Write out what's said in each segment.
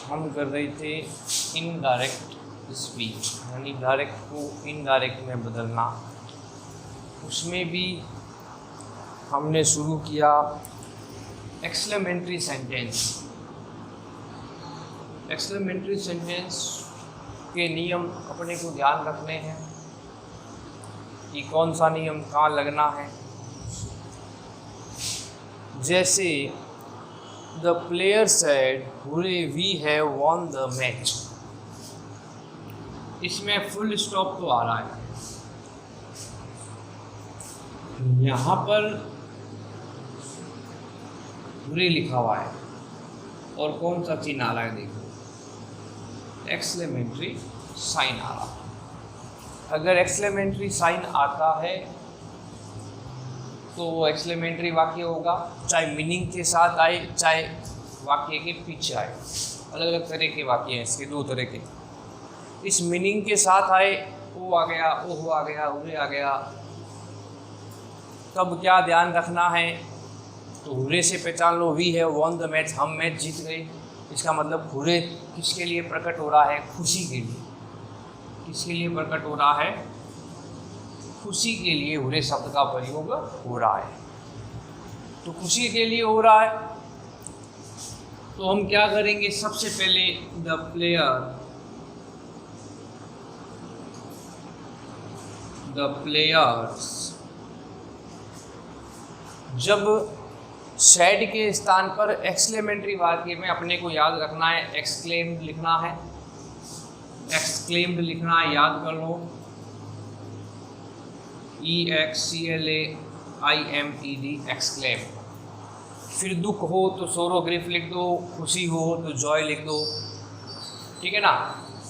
हम कर रहे थे इनडायरेक्ट स्पीच, यानी डायरेक्ट को इनडायरेक्ट में बदलना। उसमें भी हमने शुरू किया एक्सक्लेमेटरी सेंटेंस। एक्सक्लेमेटरी सेंटेंस के नियम अपने को ध्यान रखने हैं कि कौन सा नियम कहाँ लगना है। जैसे the player said hurray we have won the match, इसमें फुल स्टॉप तो आ रहा है, यहाँ पर हुरे लिखा हुआ है और कौन सा चिन्ह आ रहा है, देखो एक्सक्लेमेटरी साइन आ रहा है। अगर एक्सक्लेमेटरी साइन आता है तो वो एक्सक्लेमेटरी वाक्य होगा, चाहे मीनिंग के साथ आए चाहे वाक्य के पीछे आए। अलग अलग तरह के वाक्य हैं इसके, दो तरह के। इस मीनिंग के साथ आए, ओ आ गया, ओह आ गया, हुरे आ गया, तब क्या ध्यान रखना है, तो हुरे से पहचान लो we have won the match, हम मैच जीत गए। इसका मतलब हुरे किसके लिए प्रकट हो रहा है, खुशी के लिए। किसके लिए प्रकट हो रहा है, खुशी के लिए हुरे शब्द का प्रयोग हो रहा है। तो खुशी के लिए हो रहा है तो हम क्या करेंगे, सबसे पहले द प्लेयर्स, जब सैड के स्थान पर एक्सक्लेमेटरी वाक्य में अपने को याद रखना है, एक्सक्लेम्ड लिखना है, एक्सक्लेम्ड लिखना है, याद कर लो, EXCLAIMED, एक्सक्लेम। फिर दुख हो तो सोरोग्रिफ लिख दो, खुशी हो तो जॉय लिख दो, ठीक है ना।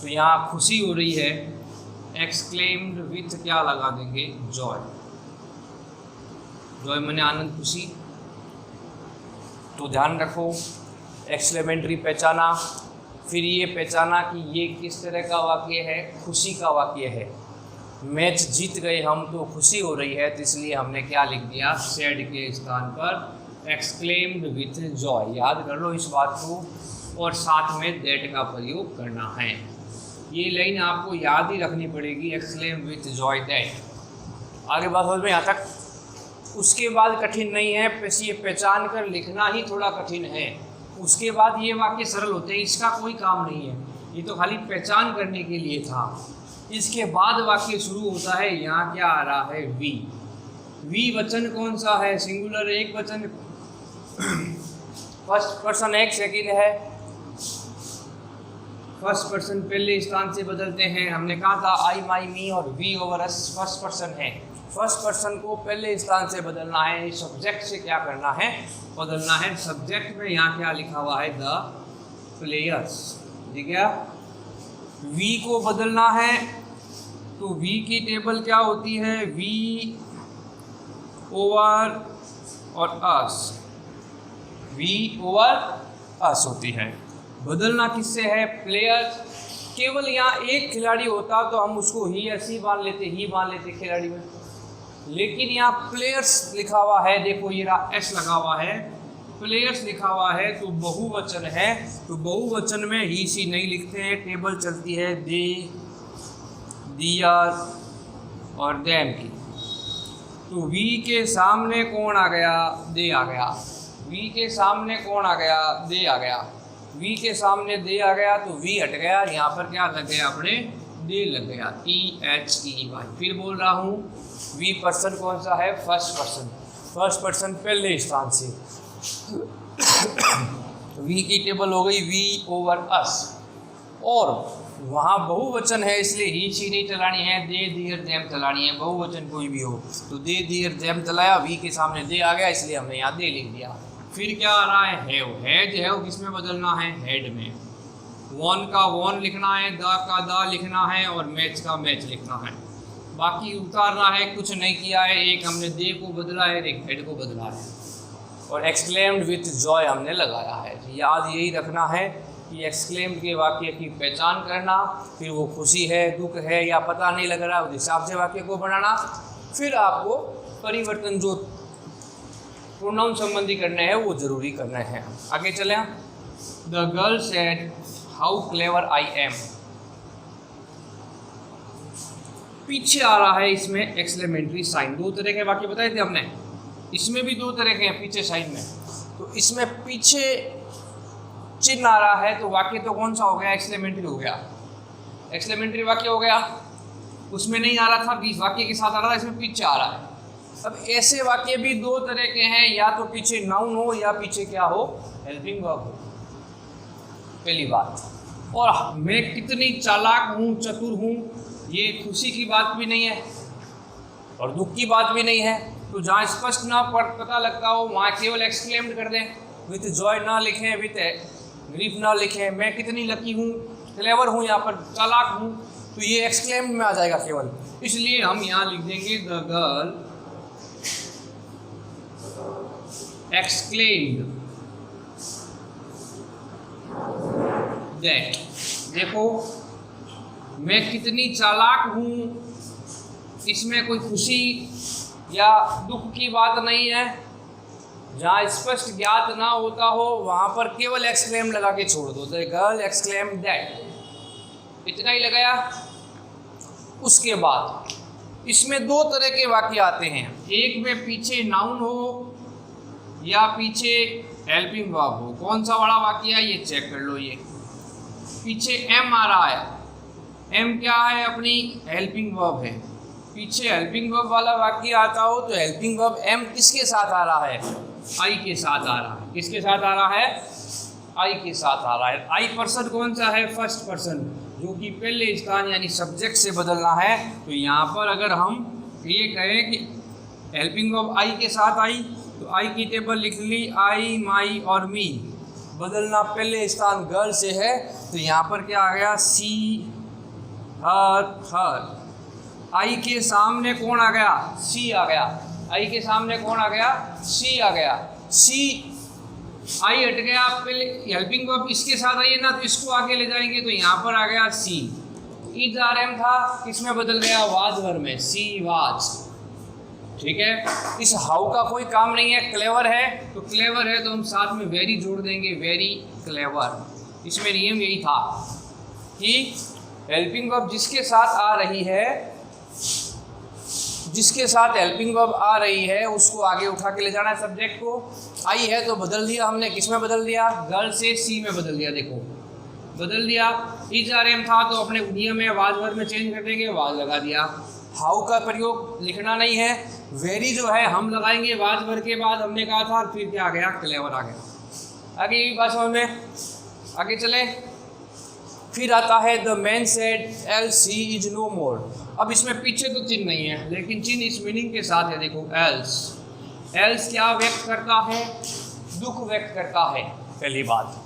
तो यहाँ खुशी हो रही है, एक्सक्लेम्ड विथ क्या लगा देंगे, जॉय। जॉय माने आनंद, खुशी। तो ध्यान रखो, एक्सक्लेमेटरी पहचाना, फिर ये पहचाना कि ये किस तरह का वाक्य है, खुशी का वाक्य है। मैच जीत गए हम तो खुशी हो रही है, तो इसलिए हमने क्या लिख दिया, सैड के स्थान पर एक्सक्लेम्ड विथ जॉय। याद कर लो इस बात को, और साथ में दैट का प्रयोग करना है। ये लाइन आपको याद ही रखनी पड़ेगी, एक्सक्लेम विथ जॉय दैट। आगे बात समझ में यहाँ तक। उसके बाद कठिन नहीं है, बस ये पहचान कर लिखना ही थोड़ा कठिन है। उसके बाद ये वाक्य सरल होते हैं, इसका कोई काम नहीं है, ये तो खाली पहचान करने के लिए था। इसके बाद वाक्य शुरू होता है, यहाँ क्या आ रहा है, वी। वी वचन कौन सा है, सिंगुलर एक वचन, फर्स्ट पर्सन एक सेकंड है। फर्स्ट पर्सन पहले स्थान से बदलते हैं, हमने कहा था आई माई मी और we our us first person है। फर्स्ट पर्सन को पहले स्थान से बदलना है, सब्जेक्ट से क्या करना है, बदलना है। सब्जेक्ट में यहाँ क्या लिखा हुआ है, द प्लेयर्स, ठीक है। वी को बदलना है तो वी की टेबल क्या होती है, वी ओवर और अस, वी ओवर अस होती है। बदलना किससे है, प्लेयर्स। केवल यहाँ एक खिलाड़ी होता तो हम उसको ही ऐसी मान लेते खिलाड़ी में, लेकिन यहाँ प्लेयर्स लिखा हुआ है, देखो ये एस लगा हुआ है, प्लेयर्स लिखा हुआ है तो बहुवचन है। तो बहुवचन में ही सी नहीं लिखते हैं, टेबल चलती है दे, दियर और देम की। तो वी के सामने कौन आ गया, दे आ गया। वी के सामने कौन आ गया, दे आ गया। वी के सामने दे आ गया तो वी हट गया, यहाँ पर क्या लग गया, अपने दे लग गया, THEY। फिर बोल रहा हूँ, वी पर्सन कौन सा है, फर्स्ट पर्सन। फर्स्ट पर्सन पहले स्थान से, वी की टेबल हो गई वी ओवर अस। और वहाँ बहुवचन है इसलिए ही सी नहीं चलानी है, दे दियर देम चलानी है। बहुवचन कोई भी हो तो दे दियर देम चलाया, वी के सामने दे आ गया इसलिए हमने यहाँ दे लिख दिया। फिर क्या आ रहा है, हैव किसमें बदलना है, हेड में। वॉन का वॉन लिखना है, द का द लिखना है और मैच का मैच लिखना है। बाकी उतारना है, कुछ नहीं किया है। एक हमने दे को बदला है, एक हेड को बदला है, और एक्सक्लेम्ड विथ जॉय हमने लगाया है। याद यही रखना है कि एक्सक्लेम्ड के वाक्य की पहचान करना, फिर वो खुशी है, दुख है या पता नहीं लग रहा, उस हिसाब से वाक्य को बनाना। फिर आपको परिवर्तन जो प्रोनाउन संबंधी करने हैं वो जरूरी करने हैं। आगे चलें। The girl said how clever I am. पीछे आ रहा है इसमें एक्सक्लेमेटरी साइन। दो तरह के वाक्य बताए थे हमने, इसमें भी दो तरह के हैं पीछे साइन में। तो इसमें पीछे चिन्ह आ रहा है तो वाक्य तो कौन सा हो गया, एक्सक्लेमेटरी हो गया, एक्सक्लेमेटरी वाक्य हो गया। उसमें नहीं आ रहा था, बीच वाक्य के साथ आ रहा था, इसमें पीछे आ रहा है। अब ऐसे वाक्य भी दो तरह के हैं, या तो पीछे नाउन हो या पीछे क्या हो, हेल्पिंग वर्ब हो, पहली बात। और मैं कितनी चालाक हूँ, चतुर हूँ, ये खुशी की बात भी नहीं है और दुख की बात भी नहीं है। तो जहाँ स्पष्ट ना पता लगता हो वहाँ केवल एक्सक्लेम्ड कर दें, विथ जॉय ना लिखें, विथ ग्रीफ ना लिखें। मैं कितनी लकी हूँ, क्लेवर हूँ, यहाँ पर चालाक हूँ, तो ये एक्सक्लेम्ड में आ जाएगा केवल। इसलिए हम यहाँ लिख देंगे द गर्ल एक्सक्लेम्ड दैट। देखो मैं कितनी चालाक हूँ, इसमें कोई खुशी या दुख की बात नहीं है। जहाँ स्पष्ट ज्ञात ना होता हो वहाँ पर केवल एक्सक्लेम लगा के छोड़ दो, द गर्ल एक्सक्लेम दैट, इतना ही लगाया। उसके बाद इसमें दो तरह के वाक्य आते हैं, एक में पीछे नाउन हो या पीछे हेल्पिंग वर्ब हो। कौन सा बड़ा वाक्य है ये चेक कर लो। ये पीछे एम आ रहा है, एम क्या है, अपनी हेल्पिंग वर्ब है। पीछे हेल्पिंग वर्ब वाला वाक्य आता हो तो हेल्पिंग वर्ब एम किसके साथ आ रहा है, आई के साथ आ रहा है। किसके साथ आ रहा है, आई के साथ आ रहा है। आई पर्सन कौन सा है, फर्स्ट पर्सन, जो कि पहले स्थान यानी सब्जेक्ट से बदलना है। तो यहाँ पर अगर हम ये कहें कि हेल्पिंग वर्ब आई के साथ आई, तो आई की टेबल लिख ली, आई, माई और मी। बदलना पहले स्थान गर्ल से है, तो यहाँ पर क्या आ गया, सी, हर। आई के सामने कौन आ गया, सी आ गया। आई के सामने कौन आ गया, सी आ गया। सी, आई हट गया, पहले हेल्पिंग वर्ब इसके साथ आई है ना, तो इसको आगे ले जाएंगे, तो यहाँ पर आ गया सी। इज आर एम था, किसमें बदल गया, वाज वर्ब में, सी वाज। ठीक है, इस हाउ का कोई काम नहीं है, क्लेवर है तो क्लेवर है तो हम साथ में वेरी जोड़ देंगे, वेरी क्लेवर। इसमें नियम यही था कि हेल्पिंग वर्ब जिसके साथ आ रही है, जिसके साथ हेल्पिंग वर्ब आ रही है उसको आगे उठा के ले जाना है सब्जेक्ट को। आई है तो बदल दिया हमने, किस में बदल दिया, गर्ल से सी में बदल दिया। देखो बदल दिया। इज आर एम था तो अपने नियम में वाज वर्ब में चेंज कर देंगे, वाज लगा दिया। हाउ का प्रयोग लिखना नहीं है, वेरी जो है हम लगाएंगे वाज वर्ब के बाद, हमने कहा था। फिर क्या आ गया, क्लेवर आ गया। आगे यही बात समझ में, आगे चले। फिर आता है the man said alas he is no more. अब इसमें पीछे तो चिन्ह नहीं है, लेकिन चिन्ह इस मीनिंग के साथ है। देखो एल्स, एल्स क्या व्यक्त करता है, दुख व्यक्त करता है। पहली बात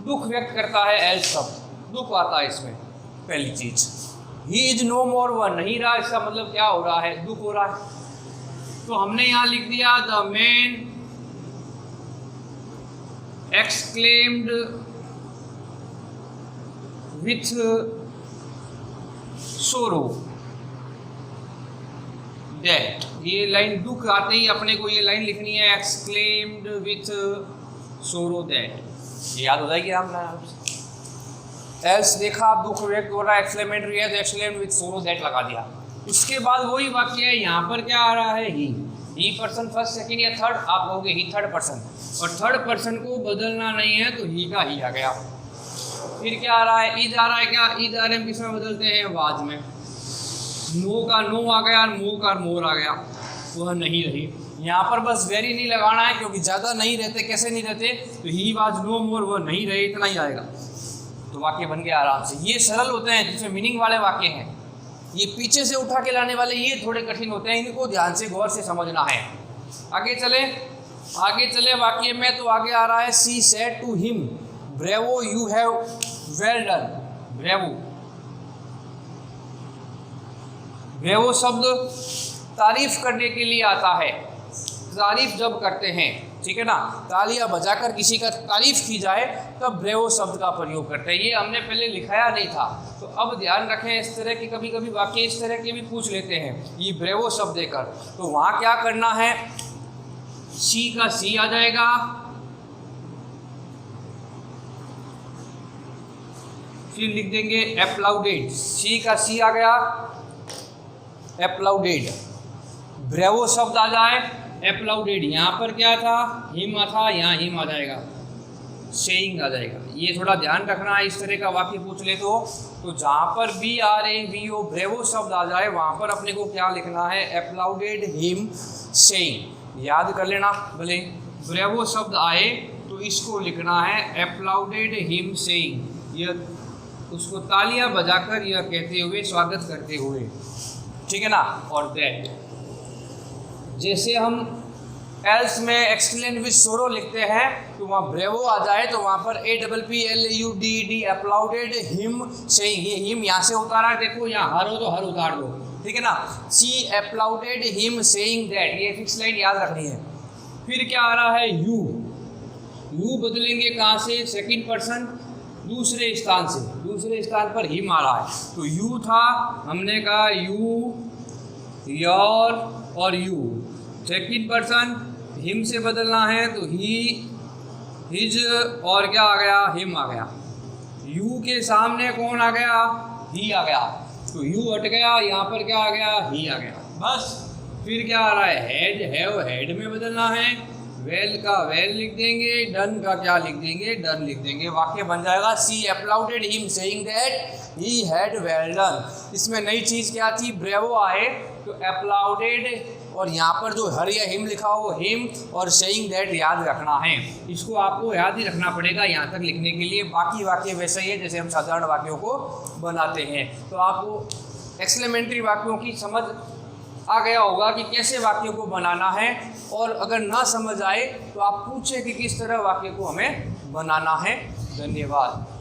दुख व्यक्त करता है, एल्स शब्द, दुख आता है इसमें, पहली चीज। ही इज नो मोर, वह नहीं रहा, इसका मतलब क्या हो रहा है, दुख हो रहा है। तो हमने यहाँ लिख दिया द मैन एक्सक्लेम्ड विथ सोरो दैट। ये लाइन दुख आते ही अपने को ये लाइन लिखनी है, एक्सक्लेम्ड विथ सोरो दैट। ये याद हो जाएगी हम। एल्स देखा दुख व्यक्त हो रहा है, एक्सक्लेमेटरी है तो एक्सक्लेम्ड विथ सोरो दैट लगा दिया। उसके बाद वही वाक्य है, यहाँ पर क्या आ रहा है, ही पर्सन फर्स्ट सेकंड या थर्ड, आप कहोगे ही थर्ड पर्सन, और थर्ड पर्सन को बदलना नहीं है तो ही का ही आ गया। फिर क्या आ रहा है, इज आ रहा है, क्या इज आ रहे हैं, किसमें बदलते हैं, वाज में। नो का नो आ गया, मो का मोर आ गया, वह नहीं रही। यहाँ पर बस वेरी नहीं लगाना है क्योंकि ज़्यादा नहीं रहते, कैसे नहीं रहते, तो ही वाज नो मोर, वह नहीं रहे, इतना ही आएगा तो वाक्य बन गया आराम से। ये सरल होते हैं जिसमें मीनिंग वाले वाक्य हैं। ये पीछे से उठा के लाने वाले ये थोड़े कठिन होते हैं, इनको ध्यान से गौर से समझना है। आगे चले वाक्य में, तो आगे आ रहा है she said to him bravo you have well done. Bravo शब्द तारीफ करने के लिए आता है। तारीफ जब करते हैं, ठीक है ना, तालियां बजाकर किसी का तारीफ की जाए तब ब्रेवो शब्द का प्रयोग करते हैं। ये हमने पहले लिखाया नहीं था, तो अब ध्यान रखें, इस तरह की कभी कभी वाक्य इस तरह के भी पूछ लेते हैं, ये ब्रेवो शब्द देकर। तो वहाँ क्या करना है, सी का सी आ जाएगा, फिर लिख देंगे एप्लाउडेड, सी का सी आ गया, एप्लाउडेड। ब्रेवो शब्द आ जाए, एप्लाउडेड, यहाँ पर क्या था, हिम था, यहाँ हिम आ जाएगा, सेइंग आ जाएगा। ये थोड़ा ध्यान रखना है, इस तरह का वाक्य पूछ ले तो जहाँ पर बी आ रहे वी ओ ब्रेवो शब्द आ जाए वहाँ पर अपने को क्या लिखना है, एप्लाउडेड हिम सेइंग। याद कर लेना, भले ब्रेवो शब्द आए तो इसको लिखना है एप्लाउडेड हिम सेइंग, यह उसको तालियां बजाकर यह कहते हुए, स्वागत करते हुए, ठीक है ना। और दैट, जैसे हम एल्स में एक्सक्लेम विद सोरो लिखते हैं तो वहाँ ब्रेवो आ जाए तो वहाँ पर APPLAUDED एप्लाउडेड हिम सेइंग, ये हिम यहाँ से उतारा है, देखो यहाँ हर हो तो हर उतार दो, ठीक है ना। सी एप्लाउडेड हिम सेइंग दैट, ये फिक्स लाइन याद रखनी है। फिर क्या आ रहा है, यू, यू बदलेंगे कहाँ से, सेकंड पर्सन दूसरे स्थान से, दूसरे स्थान पर हिम आ रहा है तो यू था, हमने कहा यू, योर और यू। सेकंड पर्सन हिम से बदलना है तो ही, हिज और क्या आ गया, हिम आ गया। यू के सामने कौन आ गया, ही आ गया, तो यू हट गया, यहाँ पर क्या आ गया, ही आ गया, बस। फिर क्या आ रहा है, हेड, हैव हेड में बदलना है, वेल का वेल लिख देंगे, डन का क्या लिख देंगे, डन लिख देंगे, वाक्य बन जाएगा she applauded him saying that he had well done. इसमें नई चीज़ क्या थी, ब्रेवो आए तो एप्लाउडेड और यहाँ पर जो हर या हिम लिखा हो हिम और सेइंग दैट याद रखना है, इसको आपको याद ही रखना पड़ेगा यहाँ तक लिखने के लिए। बाकी वाक्य वैसे ही है जैसे हम साधारण वाक्यों को बनाते हैं। तो आपको एक्सक्लेमेटरी वाक्यों की समझ आ गया होगा कि कैसे वाक्यों को बनाना है, और अगर ना समझ आए तो आप पूछें कि किस तरह वाक्य को हमें बनाना है। धन्यवाद।